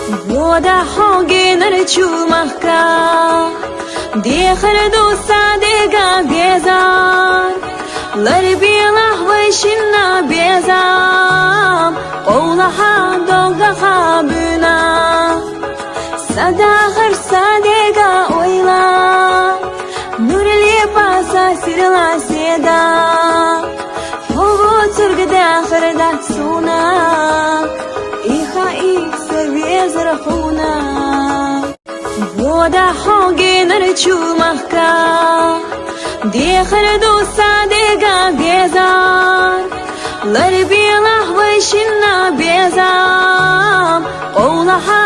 Вода хоги нарчумахка Дехар дуса дега безар Ларбилах вайшинна безам Оулаха долгаха büna Sadahar sadega oyla Nurli pasa sirla seda Hovo turgda kharda suna Iha زرفونا вода хоги нарчумахка Дехар дуса дега безар Ларбилах вайшинна безам Оулаха